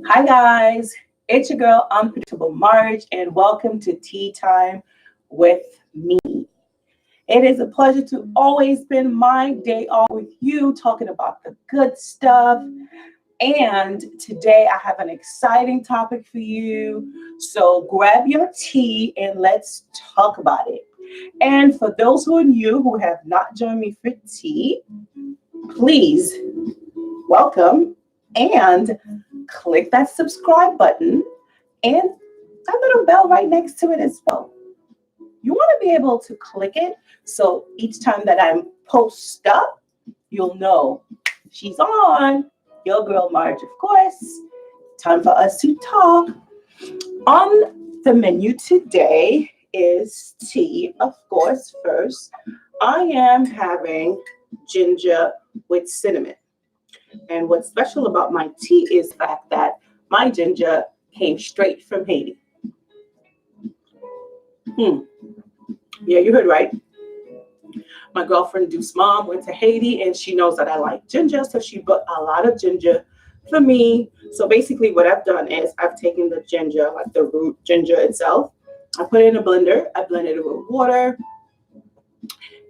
Hi, guys. It's your girl, Unpredictable Marge, and welcome to Tea Time with me. It is a pleasure to always spend my day off with you talking about the good stuff. And today I have an exciting topic for you. So grab your tea and let's talk about it. And for those who are new who have not joined me for tea, please welcome and click that subscribe button and that little bell right next to it as well. You want to be able to click it so each time that I post up, you'll know she's on. Your girl Marge, of course. Time for us to talk. On the menu today is tea, of course. First, I am having ginger with cinnamon. And what's special about my tea is the fact that my ginger came straight from Haiti. Hmm. Yeah, you heard right. My girlfriend Deuce mom went to Haiti and she knows that I like ginger, so she brought a lot of ginger for me. So basically what I've done is I've taken the ginger, like the root ginger itself, I put it in a blender, I blended it with water,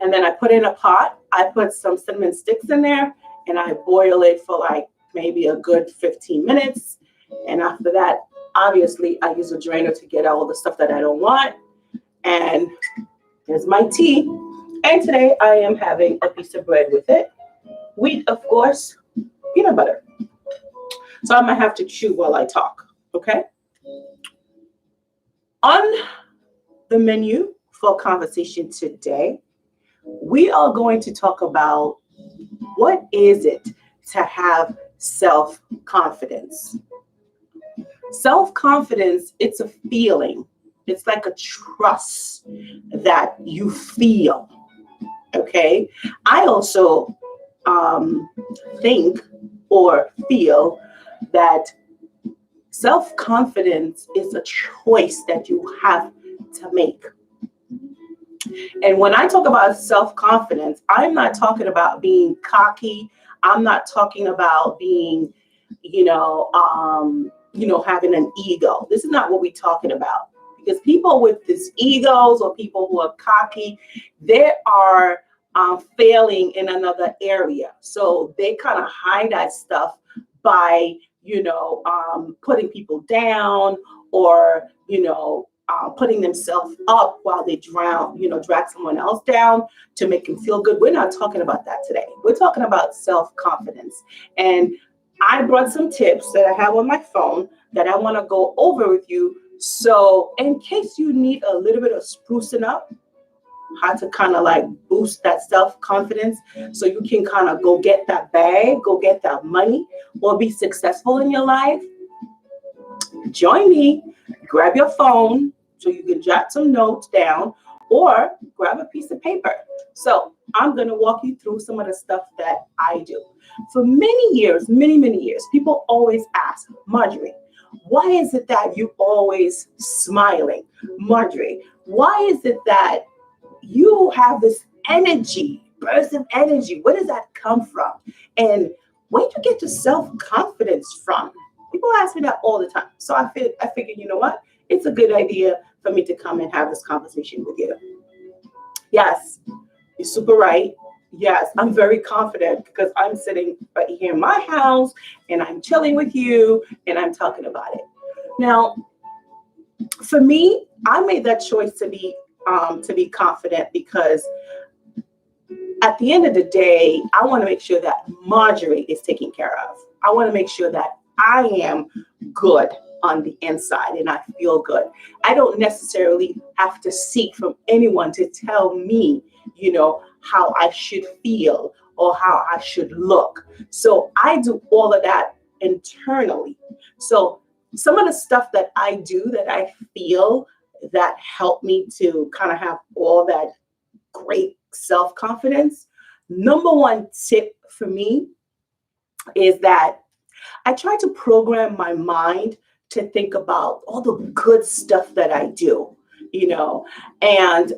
and then I put it in a pot. I put some cinnamon sticks in there and I boil it for like maybe a good 15 minutes. And after that, obviously I use a drainer to get out all the stuff that I don't want. And there's my tea. And today I am having a piece of bread with it. Wheat, of course, peanut butter. So I'm gonna have to chew while I talk, okay? On the menu for conversation today, we are going to talk about what is it to have self-confidence. Self-confidence, it's a feeling. It's like a trust that you feel, okay? I also think or feel that self-confidence is a choice that you have to make. And when I talk about self-confidence, I'm not talking about being cocky. I'm not talking about being, having an ego. This is not what we're talking about. Because people with these egos or people who are cocky, they are failing in another area. So they kind of hide that stuff by, putting people down or, putting themselves up while they drag someone else down to make them feel good. We're not talking about that today. We're talking about self-confidence. And I brought some tips that I have on my phone that I want to go over with you. So in case you need a little bit of sprucing up, how to kind of like boost that self-confidence so you can kind of go get that bag, go get that money, or be successful in your life, join me, grab your phone so you can jot some notes down or grab a piece of paper. So I'm going to walk you through some of the stuff that I do. For many years, many years, people always ask, Marjorie, why is it that you always smiling? Marjorie, why is it that you have this energy, burst of energy? Where does that come from? And where do you get your self-confidence from? People ask me that all the time. So I figured, you know what? It's a good idea for me to come and have this conversation with you. Yes, you're super right. Yes, I'm very confident because I'm sitting right here in my house and I'm chilling with you and I'm talking about it. Now, for me, I made that choice to be confident because at the end of the day, I want to make sure that Marjorie is taken care of. I want to make sure that I am good on the inside and I feel good. I don't necessarily have to seek from anyone to tell me, how I should feel or how I should look. So I do all of that internally. So some of the stuff that I do that I feel that help me to kind of have all that great self-confidence. Number one tip for me is that I try to program my mind to think about all the good stuff that I do, and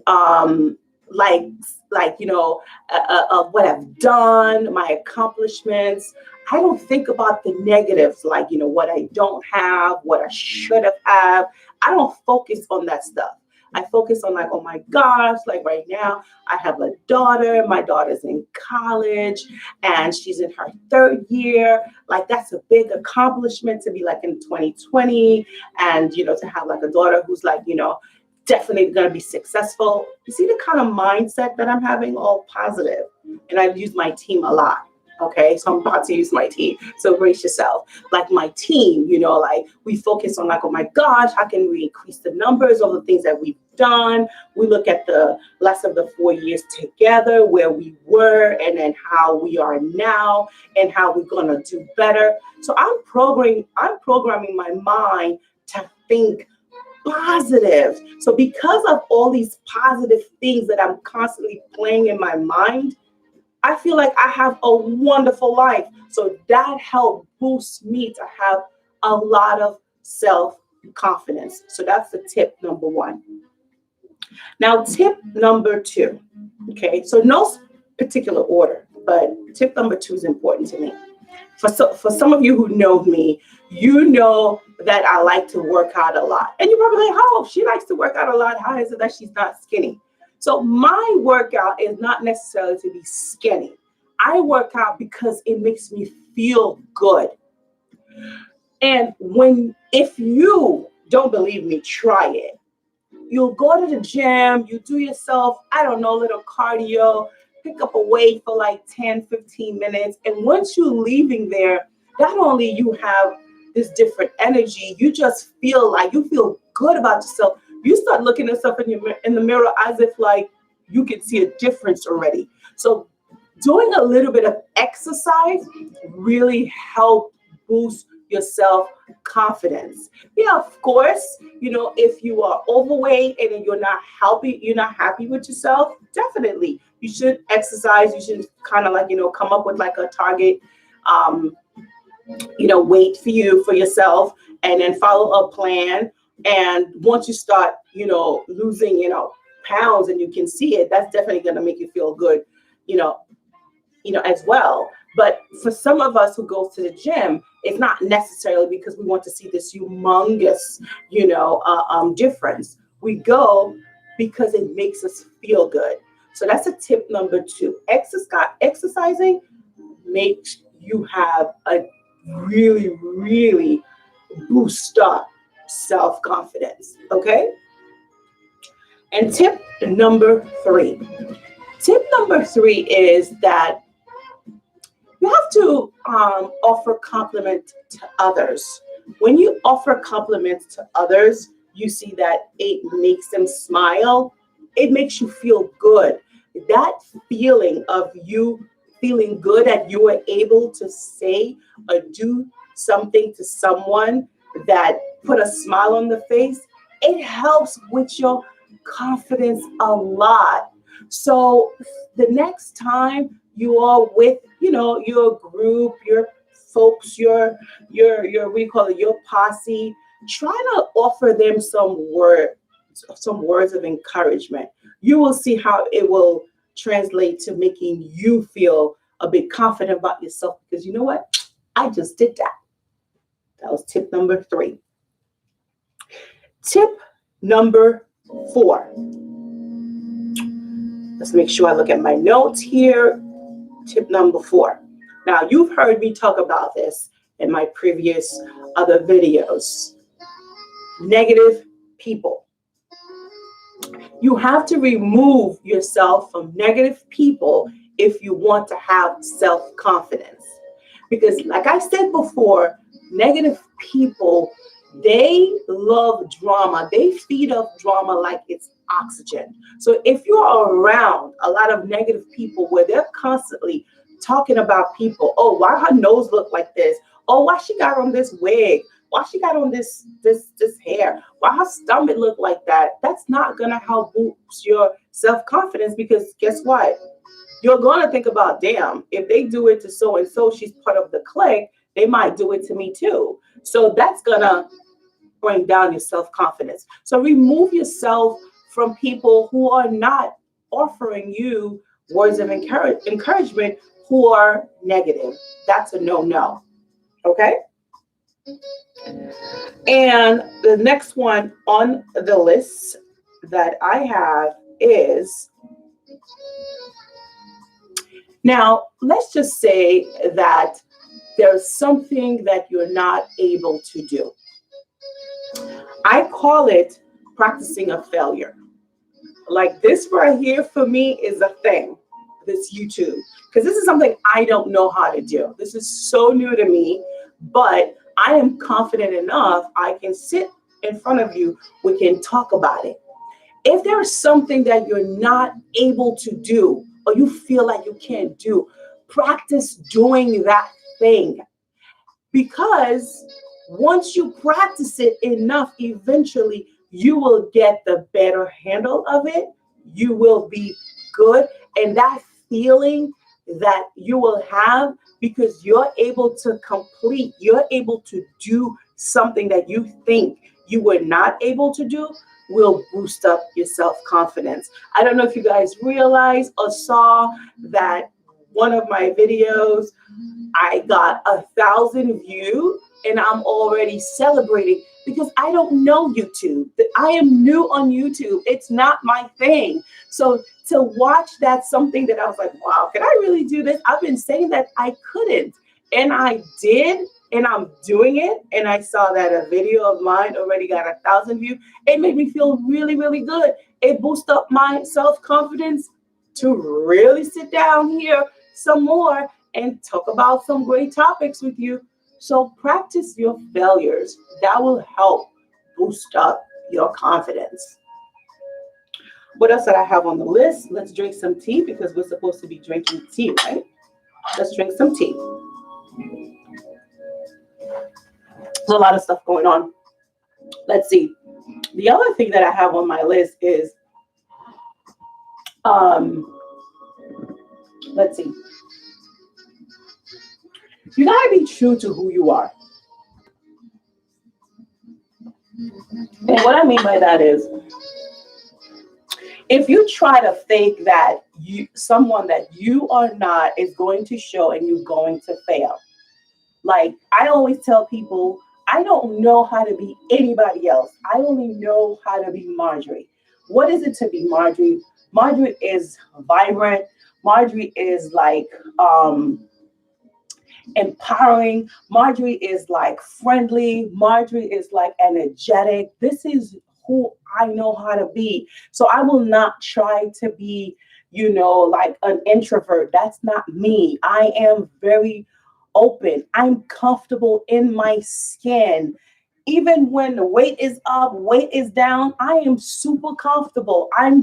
like what I've done, my accomplishments. I don't think about the negatives, like what I don't have, what I should have had. I don't focus on that stuff. I focus on like, oh my gosh, like right now I have a daughter. My daughter's in college and she's in her third year. Like that's a big accomplishment to be like in 2020 and to have like a daughter who's like, definitely going to be successful. You see the kind of mindset that I'm having, all positive. And I've used my team a lot. Okay, so I'm about to use my team. So brace yourself. Like my team, like we focus on like, oh my gosh, how can we increase the numbers of the things that we've done? We look at the last of the 4 years together, where we were, and then how we are now, and how we're gonna do better. So I'm programming my mind to think positive. So because of all these positive things that I'm constantly playing in my mind, I feel like I have a wonderful life. So that helped boost me to have a lot of self-confidence. So that's the tip number 1. Now, tip number 2. Okay, so no particular order, but tip number 2 is important to me. For some of you who know me, you know that I like to work out a lot. And you're probably like, oh, she likes to work out a lot. How is it that she's not skinny? So my workout is not necessarily to be skinny. I work out because it makes me feel good. And if you don't believe me, try it. You'll go to the gym, you do yourself, I don't know, little cardio, pick up a weight for like 10, 15 minutes. And once you're leaving there, not only you have this different energy, you just feel good about yourself. You start looking at yourself in the mirror as if like you can see a difference already. So doing a little bit of exercise really helps boost your self-confidence. Yeah, of course, if you are overweight and you're not happy with yourself, definitely you should exercise. You should kind of like, come up with like a target, weight for yourself, and then follow a plan. And once you start, losing, pounds, and you can see it, that's definitely going to make you feel good, as well. But for some of us who go to the gym, it's not necessarily because we want to see this humongous, difference. We go because it makes us feel good. So that's a tip number 2. Exercising makes you have a really, really boost up self-confidence. Okay. And tip number 3. Tip number 3 is that you have to offer compliment to others. When you offer compliments to others, you see that it makes them smile. It makes you feel good. That feeling of you feeling good that you were able to say or do something to someone that put a smile on the face, it helps with your confidence a lot. So the next time you are with, your group, your folks, your what do you call it, your posse, try to offer them some words of encouragement. You will see how it will translate to making you feel a bit confident about yourself, because you know what? I just did that. That was tip number 3. Tip number 4. Let's make sure I look at my notes here. Tip number 4. Now, you've heard me talk about this in my previous other videos. Negative people. You have to remove yourself from negative people if you want to have self-confidence. Because like I said before, negative people, they love drama. They feed off drama like it's oxygen. So if you're around a lot of negative people where they're constantly talking about people, oh, why her nose look like this? Oh, why she got on this wig? Why she got on this hair? Why her stomach look like that? That's not gonna help boost your self-confidence, because guess what? You're gonna think about, damn, if they do it to so and so, she's part of the clique, they might do it to me too. So that's gonna bring down your self-confidence. So remove yourself from people who are not offering you words of encouragement who are negative. That's a no. Okay. And the next one on the list that I have is, now let's just say that there's something that you're not able to do. I call it practicing a failure. Like this right here for me is a thing, this YouTube, because this is something I don't know how to do. This is so new to me, but I am confident enough I can sit in front of you. We can talk about it. If there is something that you're not able to do or you feel like you can't do, practice doing that thing. Because once you practice it enough, eventually you will get the better handle of it. You will be good. And that feeling that you will have because you're able to complete, you're able to do something that you think you were not able to do, will boost up your self-confidence. I don't know if you guys realize or saw that one of my videos, I got 1,000 views and I'm already celebrating because I don't know YouTube. I am new on YouTube. It's not my thing. So to watch that, something that I was like, wow, can I really do this? I've been saying that I couldn't, and I did, and I'm doing it. And I saw that a video of mine already got 1,000 views. It made me feel really, really good. It boosted up my self-confidence to really sit down here some more and talk about some great topics with you. So practice your failures. That will help boost up your confidence. What else did I have on the list? Let's drink some tea because we're supposed to be drinking tea, right? Let's drink some tea. There's a lot of stuff going on. Let's see. The other thing that I have on my list is, let's see. You gotta be true to who you are. And what I mean by that is, if you try to fake that someone that you are not is going to show and you're going to fail. Like I always tell people, I don't know how to be anybody else. I only know how to be Marjorie. What is it to be Marjorie? Marjorie is vibrant. Marjorie is like empowering. Marjorie is like friendly. Marjorie is like energetic. This is who I know how to be. So I will not try to be, like an introvert. That's not me. I am very open. I'm comfortable in my skin. Even when the weight is up, weight is down, I am super comfortable. I'm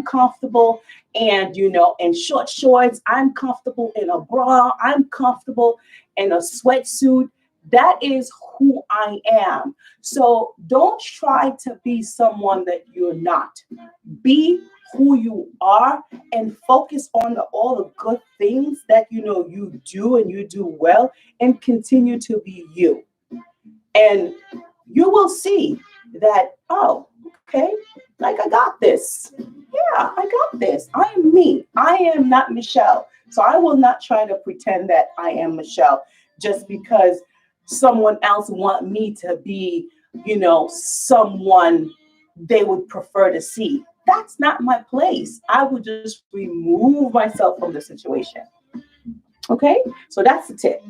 comfortable and, in short shorts. I'm comfortable in a bra. I'm comfortable in a sweatsuit. That is who I am. So don't try to be someone that you're not. Be who you are and focus on all the good things that you do and you do well, and continue to be you. And you will see that, oh, okay, like I got this. Yeah, I got this. I am me. I am not Michelle. So I will not try to pretend that I am Michelle just because someone else want me to be, someone they would prefer to see. That's not my place. I would just remove myself from the situation. Okay, so that's the tip.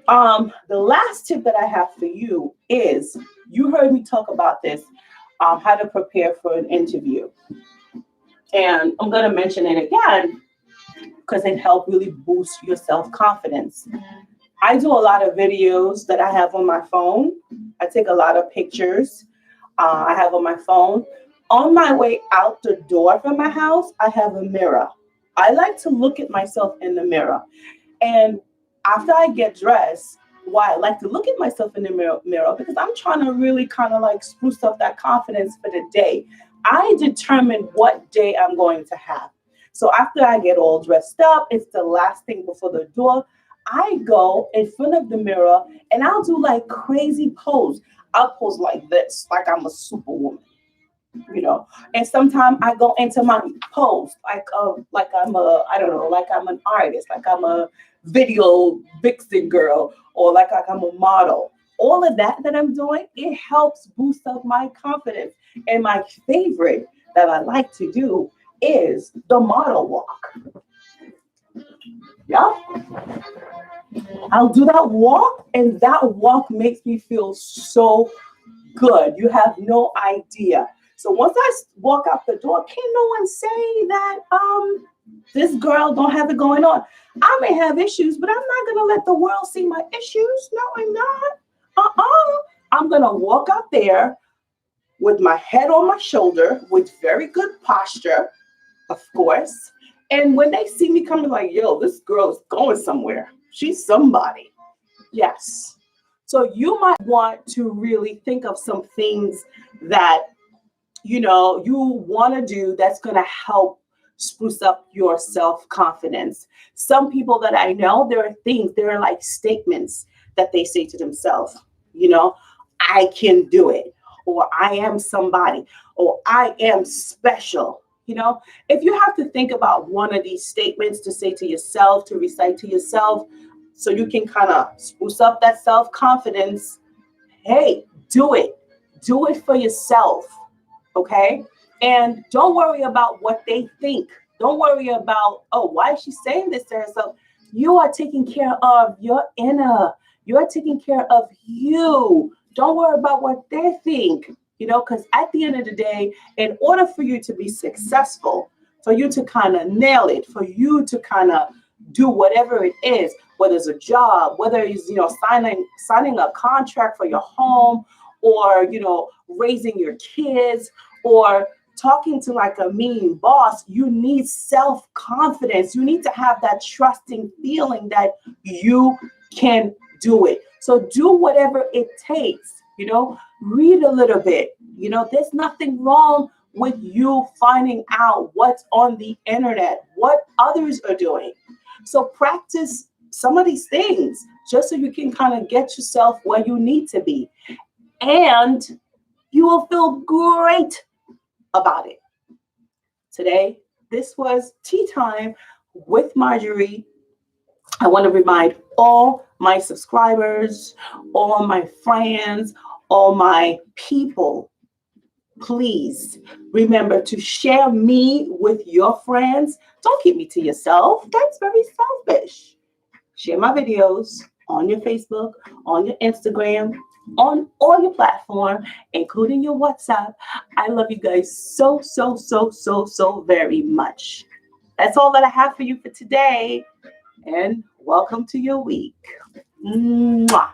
The last tip that I have for you is, you heard me talk about this, how to prepare for an interview. And I'm going to mention it again because it helped really boost your self-confidence. I do a lot of videos that I have on my phone. I take a lot of pictures I have on my phone. On my way out the door from my house, I have a mirror. I like to look at myself in the mirror. And after I get dressed, why I like to look at myself in the mirror because I'm trying to really kind of like spruce up that confidence for the day. I determine what day I'm going to have. So after I get all dressed up, it's the last thing before the door. I go in front of the mirror and I'll do like crazy pose. I'll pose like this, like I'm a superwoman. you know. And sometimes I go into my post like I'm a, I don't know, like I'm an artist, like I'm a video vixen girl, or like I'm a model. All of that I'm doing, it helps boost up my confidence. And my favorite that I like to do is the model walk. Yeah, I'll do that walk, and that walk makes me feel so good. You have no idea. So once I walk out the door, can't no one say that this girl don't have it going on. I may have issues, but I'm not gonna let the world see my issues. No, I'm not. I'm gonna walk out there with my head on my shoulder, with very good posture, of course. And when they see me coming, like, yo, this girl is going somewhere. She's somebody. Yes. So you might want to really think of some things that you want to do that's going to help spruce up your self-confidence. Some people that I know, there are like statements that they say to themselves, you know, I can do it, or I am somebody, or I am special. If you have to think about one of these statements to say to yourself, to recite to yourself, so you can kind of spruce up that self-confidence, hey, do it. Do it for yourself. Okay? And don't worry about what they think. Don't worry about, oh, why is she saying this to herself? You are taking care of your inner. You're taking care of you. Don't worry about what they think, because at the end of the day, in order for you to be successful, for you to kind of nail it, for you to kind of do whatever it is, whether it's a job, whether it's, signing a contract for your home, or, raising your kids, or talking to like a mean boss, you need self-confidence. You need to have that trusting feeling that you can do it. So do whatever it takes, read a little bit. There's nothing wrong with you finding out what's on the internet, what others are doing. So practice some of these things just so you can kind of get yourself where you need to be. And you will feel great about it. Today, this was Tea Time with Marjorie. I want to remind all my subscribers, all my friends, all my people, please remember to share me with your friends. Don't keep me to yourself. That's very selfish. Share my videos on your Facebook, on your Instagram, on all your platforms, including your WhatsApp. I love you guys so, so, so, so, so very much. That's all that I have for you for today. And welcome to your week. Mwah.